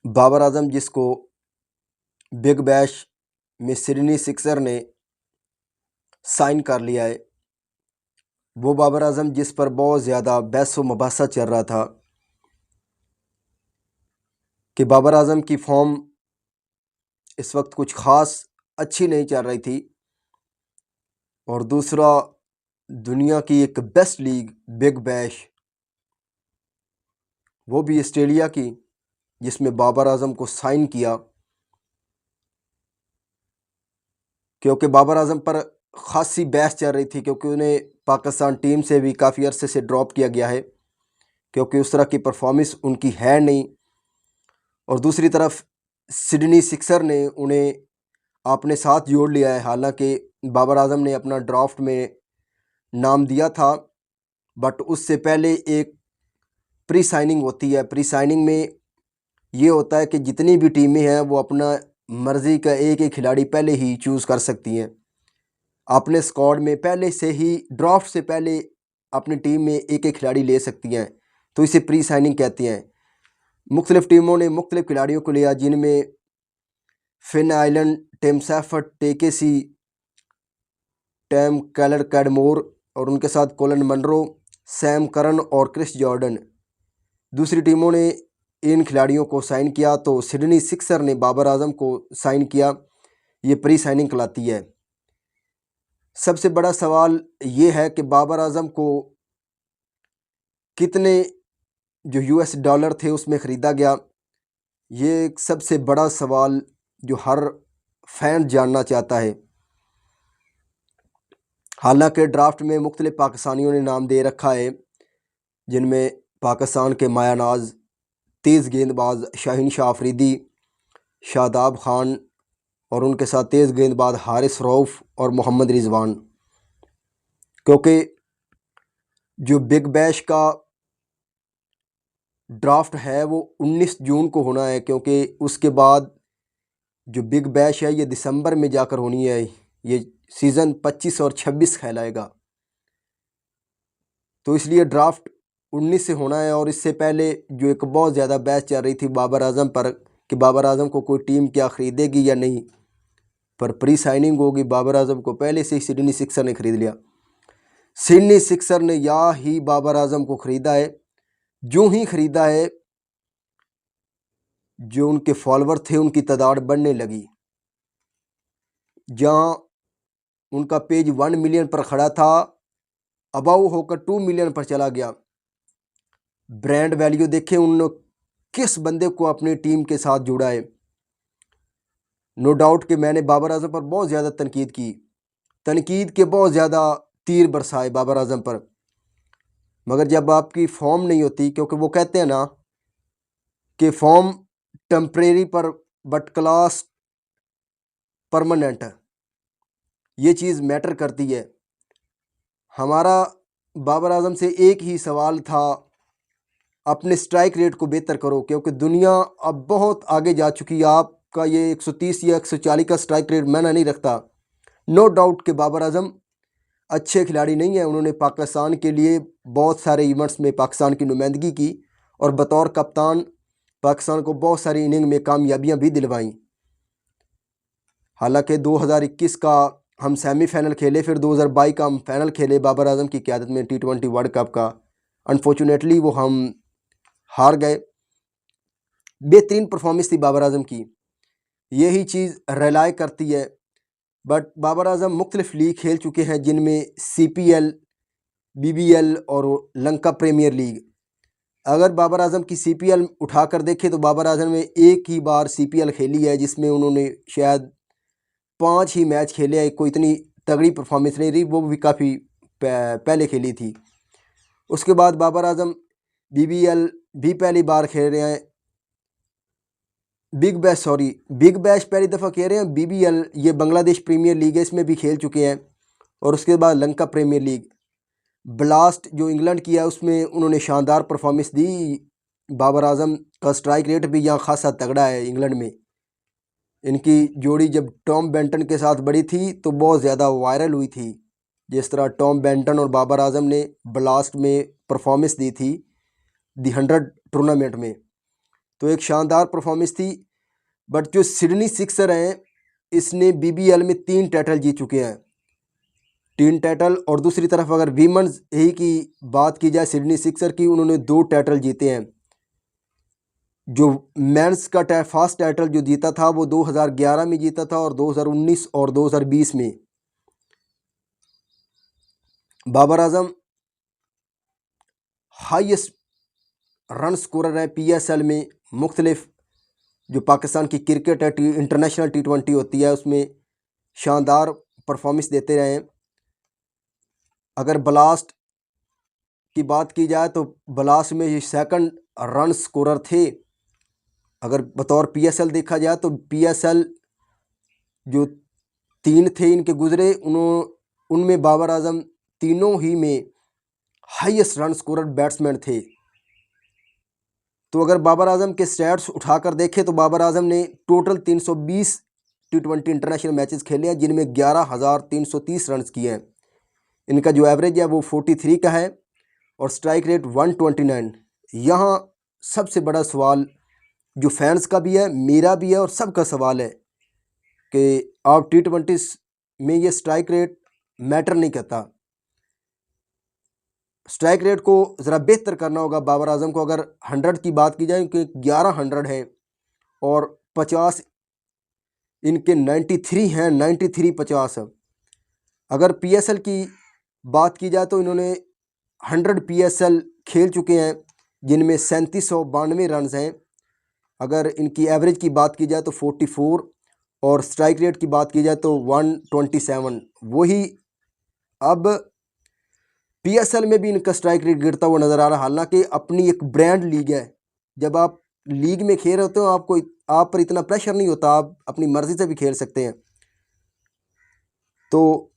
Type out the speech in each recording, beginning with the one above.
बाबर आजम जिसको big bash में Sydney sixer ने साइन कर लिया है, वो बाबर आजम जिस पर बहुत ज़्यादा बहस व मुबासा चल रहा था कि बाबर आजम की फॉर्म इस वक्त कुछ ख़ास अच्छी नहीं चल रही थी, और दूसरा दुनिया की एक बेस्ट लीग बिग बैश, वो भी ऑस्ट्रेलिया की, जिसमें बाबर आजम को साइन किया क्योंकि बाबर आजम पर ख़ासी बहस चल रही थी, क्योंकि उन्हें पाकिस्तान टीम से भी काफ़ी अरसे से ड्रॉप किया गया है क्योंकि उस तरह की परफॉर्मेंस उनकी है नहीं। और दूसरी तरफ सिडनी सिक्सर ने उन्हें अपने साथ जोड़ लिया है। हालांकि बाबर आजम ने अपना ड्राफ्ट में नाम दिया था, बट उससे पहले एक प्री साइनिंग होती है। प्री साइनिंग में ये होता है कि जितनी भी टीमें हैं वो अपना मर्ज़ी का एक एक खिलाड़ी पहले ही चूज़ कर सकती हैं। अपने स्क्वाड में पहले से ही ड्राफ्ट से पहले अपनी टीम में एक एक खिलाड़ी ले सकती हैं, तो इसे प्री साइनिंग कहते हैं। मुख्तलिफ़ टीमों ने मुख्तलिफ़ खिलाड़ियों को लिया, जिनमें फिन आइलैंड, टिम सैफर्ट, टेकेसी, टैम कैलर कैडमोर और उनके साथ कोलन मनरो, सैम करन और क्रिस जॉर्डन। दूसरी टीमों ने इन खिलाड़ियों को साइन किया, तो सिडनी सिक्सर ने बाबर आजम को साइन किया। ये प्री साइनिंग कहलाती है। सबसे बड़ा सवाल ये है कि बाबर आजम को कितने जो यूएस डॉलर थे उसमें ख़रीदा गया। ये एक सबसे बड़ा सवाल जो हर फैन जानना चाहता है। हालांकि ड्राफ्ट में मुख्तलिफ पाकिस्तानियों ने नाम दे रखा है, जिनमें पाकिस्तान के मायानाज, तेज़ गेंदबाज शाहीन शाह अफरीदी, शादाब खान और उनके साथ तेज़ गेंदबाज हारिस रऊफ़ और मोहम्मद रिजवान। क्योंकि जो बिग बैश का ड्राफ्ट है वो 19 जून को होना है, क्योंकि उसके बाद जो बिग बैश है ये दिसंबर में जाकर होनी है। ये सीज़न 25 और 26 कहलाएगा, तो इसलिए ड्राफ्ट 19 से होना है। और इससे पहले जो एक बहुत ज़्यादा बहस चल रही थी बाबर आजम पर कि बाबर आजम को कोई टीम क्या ख़रीदेगी या नहीं, पर प्री साइनिंग होगी। बाबर आजम को पहले से ही सिडनी सिक्सर ने ख़रीद लिया। सिडनी सिक्सर ने या ही बाबर आजम को ख़रीदा है, जो ही ख़रीदा है जो उनके फॉलोवर थे उनकी तादाद बढ़ने लगी। जहाँ उनका पेज 1 मिलियन पर खड़ा था, अबाउ होकर 2 मिलियन पर चला गया। ब्रांड वैल्यू देखें उन्होंने किस बंदे को अपनी टीम के साथ जोड़ा है। नो डाउट कि मैंने बाबर आजम पर बहुत ज़्यादा तनकीद के बहुत ज़्यादा तीर बरसाए बाबर आजम पर, मगर जब आपकी फॉर्म नहीं होती, क्योंकि वो कहते हैं ना कि फॉर्म टेम्परेरी पर बट क्लास परमानेंट, ये चीज़ मैटर करती है। हमारा बाबर आजम से एक ही सवाल था, अपने स्ट्राइक रेट को बेहतर करो, क्योंकि दुनिया अब बहुत आगे जा चुकी है। आपका ये 130 या 140 का स्ट्राइक रेट मैंने नहीं रखता। नो डाउट कि बाबर आजम अच्छे खिलाड़ी नहीं है। उन्होंने पाकिस्तान के लिए बहुत सारे इवेंट्स में पाकिस्तान की नुमाइंदगी की और बतौर कप्तान पाकिस्तान को बहुत सारी इनिंग में कामयाबियां भी दिलवाईं। हालांकि 2021 का हम सेमीफाइनल खेले, फिर 2022 का हम फाइनल खेले बाबर आजम की क़यादत में T20 वर्ल्ड कप का। अनफॉर्चुनेटली वो हम हार गए। बेहतरीन परफॉर्मेंस थी बाबर आजम की, यही चीज़ रिलाय करती है। बट बाबर आजम मुख्तलिफ लीग खेल चुके हैं, जिनमें CPL, BBL और लंका प्रीमियर लीग। अगर बाबर आजम की CPL उठाकर देखें तो बाबर आजम ने एक ही बार CPL खेली है, जिसमें उन्होंने शायद 5 ही मैच खेले हैं। कोई इतनी तगड़ी परफॉर्मेंस नहीं रही, वो भी काफ़ी पहले खेली थी। उसके बाद बाबर आजम BBL भी पहली बार खेल रहे हैं। बिग बैश पहली दफ़ा खेल रहे हैं। BBL ये बांग्लादेश प्रीमियर लीग है, इसमें भी खेल चुके हैं। और उसके बाद लंका प्रीमियर लीग, ब्लास्ट जो इंग्लैंड की है, उसमें उन्होंने शानदार परफॉर्मेंस दी। बाबर आजम का स्ट्राइक रेट भी यहाँ खासा तगड़ा है इंग्लैंड में। इनकी जोड़ी जब टॉम बेंटन के साथ बड़ी थी तो बहुत ज़्यादा वायरल हुई थी। जिस तरह टॉम बेंटन और बाबर आजम ने ब्लास्ट में परफॉर्मेंस दी थी दी 100 टूर्नामेंट में, तो एक शानदार परफॉर्मेंस थी। बट जो सिडनी सिक्सर हैं, इसने BBL में 3 टाइटल जीत चुके हैं, 3 टाइटल। और दूसरी तरफ अगर वीमेंस ही की बात की जाए सिडनी सिक्सर की, उन्होंने 2 टाइटल जीते हैं। जो मेंस का फर्स्ट टाइटल जो जीता था वो 2011 में जीता था, और 2019 और 2020 में। Babar Azam highest run scorer हैं PSL में। मुख्तलिफ जो पाकिस्तान की क्रिकेट है, इंटरनेशनल T20 होती है, उसमें शानदार परफॉर्मेंस देते रहे हैं। अगर ब्लास्ट की बात की जाए तो ब्लास्ट में ये सेकंड रन स्कोरर थे। अगर बतौर PSL देखा जाए तो PSL जो 3 थे इनके गुजरे, उनमें बाबर आजम तीनों ही में हाईएस्ट रन स्कोरर बैट्समैन थे। तो अगर बाबर आजम के स्टैट्स उठाकर देखें तो बाबर आजम ने टोटल 320 T20 इंटरनेशनल मैचेस खेले हैं, जिनमें 11,330 रन किए हैं। इनका जो एवरेज है वो 43 का है, और स्ट्राइक रेट 129। यहाँ सबसे बड़ा सवाल जो फैंस का भी है, मेरा भी है, और सबका सवाल है कि आप T20 में ये स्ट्राइक रेट मैटर नहीं करता। स्ट्राइक रेट को ज़रा बेहतर करना होगा बाबर आजम को। अगर 100 की बात की जाए, क्योंकि 11 100 है और 50 इनके 93 हैं, 93 50। अगर PSL की बात की जाए तो इन्होंने 100 PSL खेल चुके हैं, जिनमें 3792 रन हैं। अगर इनकी एवरेज की बात की जाए तो 44, और स्ट्राइक रेट की बात की जाए तो 127। वही अब PSL में भी इनका स्ट्राइक रेट गिरता हुआ नज़र आ रहा है। हालांकि अपनी एक ब्रांड लीग है, जब आप लीग में खेल रहे होते हो आप पर इतना प्रेशर नहीं होता, आप अपनी मर्ज़ी से भी खेल सकते हैं। तो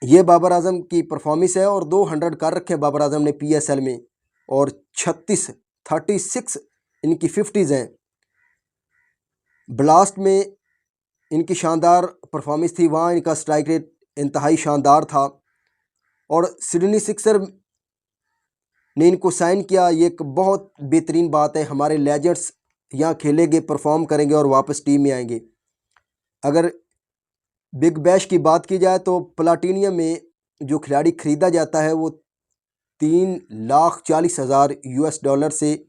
ये बाबर आजम की परफॉर्मेंस है, और 200 कर रखे हैं बाबर आजम ने PSL में, और 36 इनकी 50s हैं। ब्लास्ट में इनकी शानदार परफॉर्मेंस थी, वहाँ इनका स्ट्राइक रेट इंतहाई शानदार था। और सिडनी सिक्सर ने इनको साइन किया, ये एक बहुत बेहतरीन बात है। हमारे लेजेंड्स यहाँ खेलेंगे, परफॉर्म करेंगे और वापस टीम में आएंगे। अगर बिग बैश की बात की जाए तो प्लाटिनियम में जो खिलाड़ी ख़रीदा जाता है वो $3,40,000 US से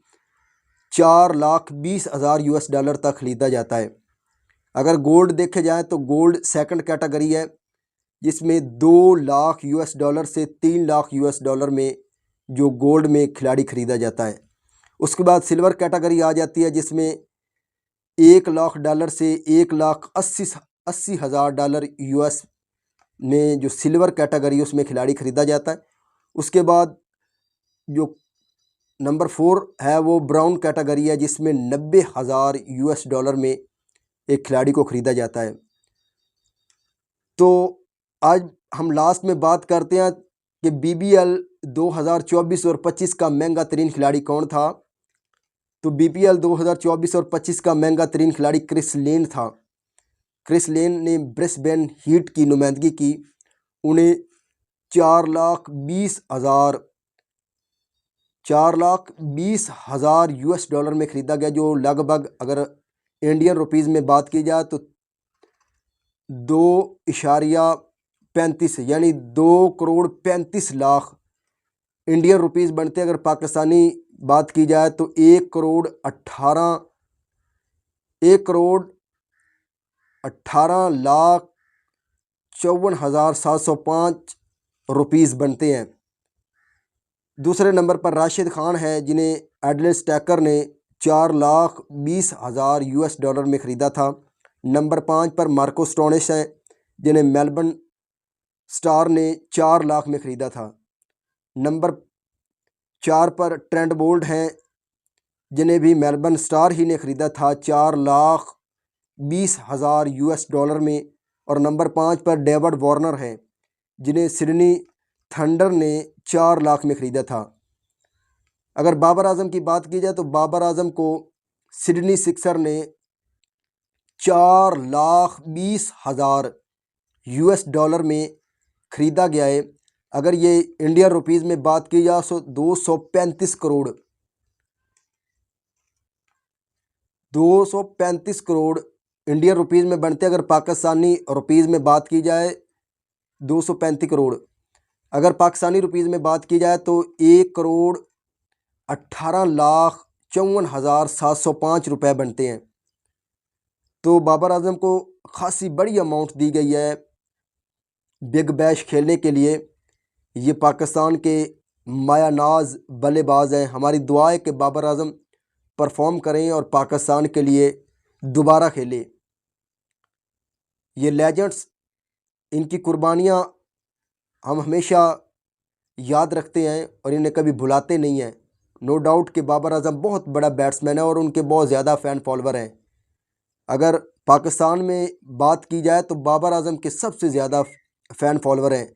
$4,20,000 US तक ख़रीदा जाता है। अगर गोल्ड देखे जाए तो गोल्ड सेकंड कैटेगरी है, जिसमें $2,00,000 US से $3,00,000 US में जो गोल्ड में खिलाड़ी ख़रीदा जाता है। उसके बाद सिल्वर कैटेगरी आ जाती है, जिसमें $1,00,000 से $1,80,000 US में जो सिल्वर कैटेगरी उसमें खिलाड़ी ख़रीदा जाता है। उसके बाद जो नंबर 4 है वो ब्राउन कैटेगरी है, जिसमें $90,000 US में एक खिलाड़ी को ख़रीदा जाता है। तो आज हम लास्ट में बात करते हैं कि BBL 2024 और 25 का महंगा तरीन खिलाड़ी कौन था। तो BBL 2024 और 25 का महंगा तरीन खिलाड़ी क्रिस लेन था। क्रिस लेन ने ब्रिस्बेन हीट की नुमाइंदगी की। उन्हें $4,20,000 US में ख़रीदा गया, जो लगभग अगर इंडियन रुपीज़ में बात की जाए तो 2.35 यानी 2,35,00,000 इंडियन रुपीज़ बनते हैं। अगर पाकिस्तानी बात की जाए तो 1,18,54,705 रुपीज़ बनते हैं। दूसरे नंबर पर राशिद खान है, जिन्हें एडलेस टैकर ने $4,20,000 US में ख़रीदा था। नंबर 5 पर मार्को स्टोनिस हैं, जिन्हें मेलबर्न स्टार ने 4 लाख में ख़रीदा था। नंबर 4 पर ट्रेंट बोल्ट हैं, जिन्हें भी मेलबर्न स्टार ही ने ख़रीदा था $4,20,000 US में। और नंबर 5 पर डेविड वार्नर हैं, जिन्हें सिडनी थंडर ने 4 लाख में ख़रीदा था। अगर बाबर आजम की बात की जाए तो बाबर आजम को सिडनी सिक्सर ने $4,20,000 US में ख़रीदा गया है। अगर ये इंडियन रुपीज़ में बात की जाए तो 235 करोड़ 235 करोड़ इंडियन रुपीज़ में बनते। अगर पाकिस्तानी रुपीज़ में बात की जाए 235 करोड़, अगर पाकिस्तानी रुपीज़ में बात की जाए तो 1,18,54,705 रुपये बनते हैं। तो बाबर आजम को खासी बड़ी अमाउंट दी गई है बिग बैश खेलने के लिए। ये पाकिस्तान के मायानाज बल्लेबाज हैं। हमारी दुआ है कि बाबर आजम परफॉर्म करें और पाकिस्तान के लिए दोबारा खेले। ये लेजेंड्स, इनकी कुर्बानियाँ हम हमेशा याद रखते हैं और इन्हें कभी भुलाते नहीं हैं। नो डाउट कि बाबर आजम बहुत बड़ा बैट्समैन है और उनके बहुत ज़्यादा फ़ैन फॉलोवर हैं। अगर पाकिस्तान में बात की जाए तो बाबर आजम के सबसे ज़्यादा फ़ैन फॉलोवर हैं।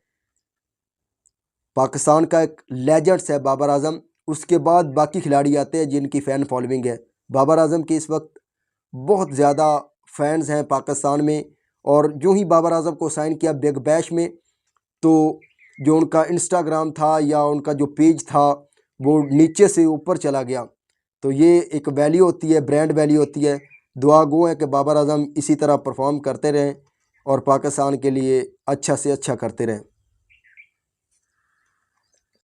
पाकिस्तान का एक लेजेंड्स है बाबर आजम। उसके बाद बाकी खिलाड़ी आते हैं जिनकी फ़ैन फॉलोइंग है। बाबर आजम के इस वक्त बहुत ज़्यादा फैंस हैं पाकिस्तान में। और जो ही बाबर आजम को साइन किया बिग बैश में, तो जो उनका इंस्टाग्राम था या उनका जो पेज था वो नीचे से ऊपर चला गया। तो ये एक वैल्यू होती है, ब्रांड वैल्यू होती है। दुआ गो है कि बाबर आजम इसी तरह परफॉर्म करते रहें और पाकिस्तान के लिए अच्छा से अच्छा करते रहें।